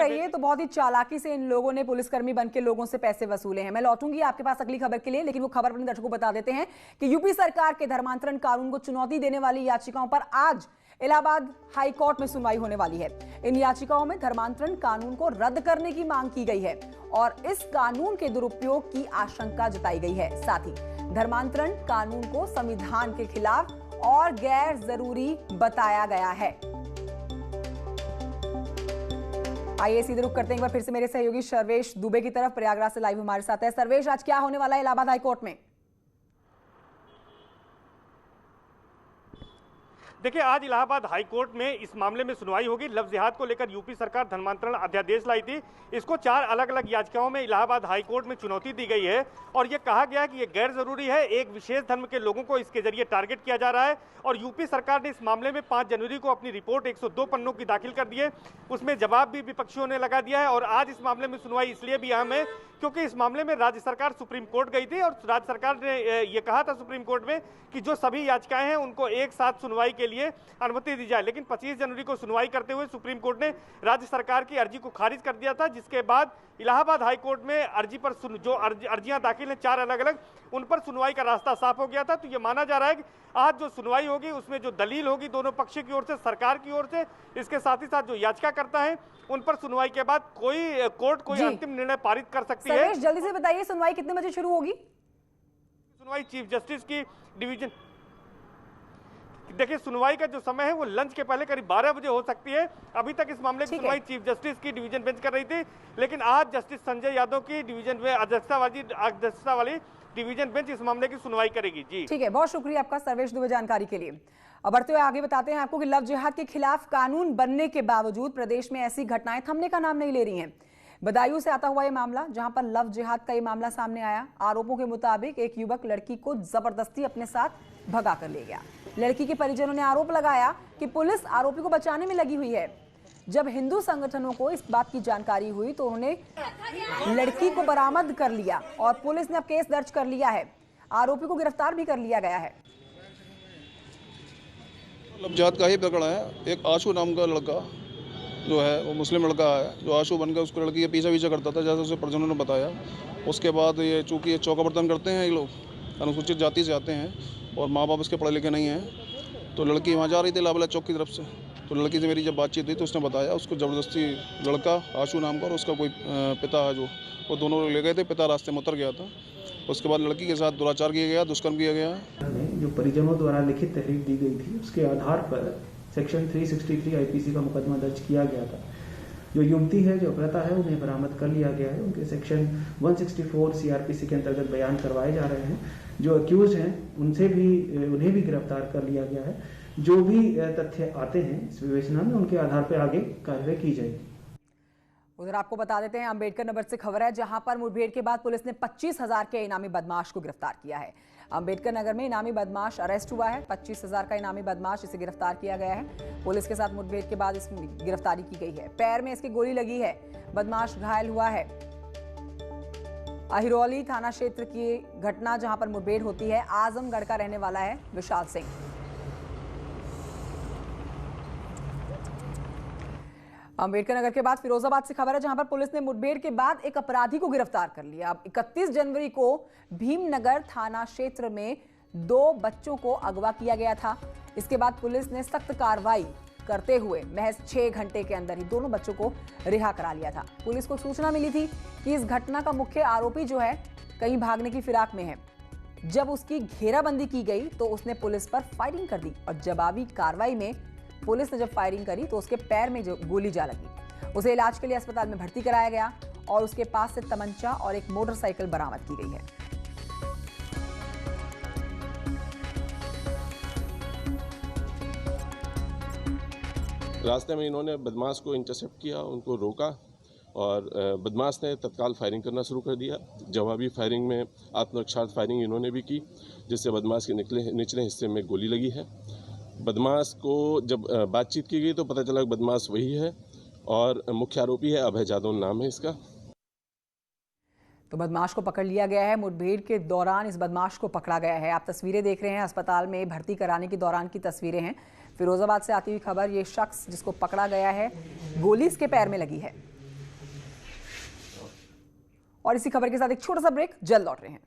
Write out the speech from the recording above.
कहिए तो बहुत ही चालाकी से इन लोगों ने पुलिसकर्मी बनकर लोगों से पैसे वसूले हैं। मैं लौटूंगी आपके पास अगली खबर के लिए, लेकिन वो खबर अपने दर्शकों को बता देते हैं कि यूपी सरकार के धर्मांतरण कानून को चुनौती देने वाली याचिकाओं पर आज इलाहाबाद हाई कोर्ट में सुनवाई होने वाली है। इन याचिकाओं में धर्मांतरण कानून को रद्द करने की मांग की गई है और इस कानून के दुरुपयोग की आशंका जताई गई है। साथ ही धर्मांतरण कानून को संविधान के खिलाफ और गैर जरूरी बताया गया है। आइए सीधे रुख करते हैं एक बार फिर से मेरे सहयोगी सर्वेश दुबे की तरफ। प्रयागराज से लाइव हमारे साथ है सर्वेश। आज क्या होने वाला है इलाहाबाद हाई कोर्ट में? देखिए, आज इलाहाबाद हाई कोर्ट में इस मामले में सुनवाई होगी। लफ्ज जिहाद को लेकर यूपी सरकार धर्मांतरण अध्यादेश लाई थी। इसको 4 अलग अलग याचिकाओं में इलाहाबाद हाई कोर्ट में चुनौती दी गई है और ये कहा गया कि ये गैर जरूरी है। एक विशेष धर्म के लोगों को इसके जरिए टारगेट किया जा रहा है और यूपी सरकार ने इस मामले में 5 जनवरी को अपनी रिपोर्ट 102 पन्नों की दाखिल कर दी है। उसमें जवाब भी विपक्षियों ने लगा दिया है और आज इस मामले में सुनवाई इसलिए भी अहम है क्योंकि इस मामले में राज्य सरकार सुप्रीम कोर्ट गई थी और राज्य सरकार ने ये कहा था सुप्रीम कोर्ट में कि जो सभी याचिकाएं हैं उनको एक साथ सुनवाई के लिए अनुमति दी जाए। लेकिन 25 जनवरी को सुनवाई करते हुए सुप्रीम कोर्ट ने राज्य सरकार की अर्जी को खारिज कर दिया था, जिसके बाद इलाहाबाद हाई कोर्ट में अर्जी पर जो अर्जियां दाखिल हैं 4 अलग अलग, उन पर सुनवाई का रास्ता साफ हो गया था। तो ये माना जा रहा है कि आज जो सुनवाई होगी उसमें जो दलील होगी दोनों पक्ष की ओर से, सरकार की ओर से, इसके साथ ही साथ जो याचिकाकर्ता हैं उन पर सुनवाई के बाद कोर्ट कोई अंतिम निर्णय पारित कर सकती है। जल्दी से बताइए सुनवाई कितने बजे शुरू होगी? सुनवाई चीफ जस्टिस की डिवीजन, देखिए सुनवाई का जो समय है वो लंच के पहले करीब 12 बजे हो सकती है। अभी तक इस मामले की सुनवाई चीफ जस्टिस की डिवीजन बेंच कर रही थी, लेकिन आज जस्टिस संजय यादव की डिवीजन में अध्यक्षता वाली डिवीजन बेंच इस मामले की सुनवाई करेगी। जी ठीक है, बहुत शुक्रिया आपका सर्वेश दुबे जानकारी के लिए। अब बढ़ते हुए आगे बताते हैं आपको कि लव जिहाद के खिलाफ कानून बनने के बावजूद प्रदेश में ऐसी घटनाएं थमने का नाम नहीं ले रही हैं। बदायूं से आता हुआ ये मामला, जहां पर लव जिहाद का ये मामला सामने आया। आरोपों के मुताबिक एक युवक लड़की को जबरदस्ती अपने साथ भगा कर ले गया। लड़की के परिजनों ने आरोप लगाया कि पुलिस आरोपी को बचाने में लगी हुई है। जब हिंदू संगठनों को इस बात की जानकारी हुई तो उन्होंने लड़की को बरामद कर लिया और पुलिस ने अब केस दर्ज कर लिया है। आरोपी को गिरफ्तार भी कर लिया गया है। लव जिहाद का ही पकड़ा है। एक आशु नाम का लड़का जो है वो मुस्लिम लड़का है, जो आशु बनकर उसको लड़की के पीछा करता था, जैसे उसे परिजनों ने बताया। उसके बाद ये चूँकि ये चौका बर्तन करते हैं, ये लोग अनुसूचित जाति से आते हैं और माँ बाप इसके पढ़े लिखे नहीं हैं, तो लड़की वहाँ जा रही थी लाबला चौक की तरफ से। तो लड़की से मेरी जब बातचीत हुई तो उसने बताया उसको ज़बरदस्ती लड़का आशु नाम का और उसका कोई पिता है, जो वो दोनों लोग ले गए थे। पिता रास्ते में उतर गया था। उसके बाद लड़की के साथ दुराचार किया गया, दुष्कर्म किया गया। जो परिजनों द्वारा लिखित तहरीर दी गई थी उसके आधार पर सेक्शन 363 आईपीसी का मुकदमा दर्ज किया गया था। जो युवती है, जो अपहृता है, उन्हें बरामद कर लिया गया है। उनके सेक्शन 164 सीआरपीसी के अंतर्गत बयान करवाए जा रहे हैं। जो अक्यूज हैं उन्हें भी गिरफ्तार कर लिया गया है। जो भी तथ्य आते हैं इस विवेचना में, उनके आधार पर आगे कार्रवाई की जाएगी। उधर आपको बता देते हैं अंबेडकर नगर से खबर है, जहां पर मुठभेड़ के बाद पुलिस ने 25,000 के इनामी बदमाश को गिरफ्तार किया है। अंबेडकर नगर में इनामी बदमाश अरेस्ट हुआ है। 25,000 का इनामी बदमाश, इसे गिरफ्तार किया गया है। पुलिस के साथ मुठभेड़ के बाद इसकी गिरफ्तारी की गई है। पैर में इसकी गोली लगी है, बदमाश घायल हुआ है। अहिरौली थाना क्षेत्र की घटना, जहां पर मुठभेड़ होती है। आजमगढ़ का रहने वाला है विशाल सिंह। अंबेडकर नगर के बाद फिरोजाबाद से खबर है, जहां पर पुलिस ने मुठभेड़ के बाद एक अपराधी को गिरफ्तार कर लिया। अब 31 जनवरी को भीमनगर थाना क्षेत्र में 2 बच्चों को अगवा किया गया था। इसके बाद पुलिस ने सख्त कार्रवाई करते हुए महज 6 घंटे के अंदर ही दोनों बच्चों को रिहा करा लिया था। पुलिस को सूचना मिली थी कि इस घटना का मुख्य आरोपी जो है कहीं भागने की फिराक में है। जब उसकी घेराबंदी की गई तो उसने पुलिस पर फायरिंग कर दी और जवाबी कार्रवाई में पुलिस ने जब फायरिंग करी तो उसके पैर में जो गोली जा लगी। उसे इलाज के लिए अस्पताल में भर्ती कराया गया और उसके पास से तमंचा और एक मोटरसाइकिल बरामद की गई है। रास्ते में इन्होंने बदमाश को इंटरसेप्ट किया, उनको रोका और बदमाश ने तत्काल फायरिंग करना शुरू कर दिया। जवाबी फायरिंग में आत्मरक्षार्थ फायरिंग इन्होंने भी की, जिससे बदमाश के निचले हिस्से में गोली लगी है। बदमाश को जब बातचीत की गई तो पता चला कि बदमाश वही है और मुख्य आरोपी है, अभय जादव नाम है इसका। तो बदमाश को पकड़ लिया गया है। मुठभेड़ के दौरान इस बदमाश को पकड़ा गया है। आप तस्वीरें देख रहे हैं, अस्पताल में भर्ती कराने के दौरान की तस्वीरें हैं। फिरोजाबाद से आती हुई खबर, ये शख्स जिसको पकड़ा गया है, गोली इसके पैर में लगी है। और इसी खबर के साथ एक छोटा सा ब्रेक, जल्द लौट रहे हैं।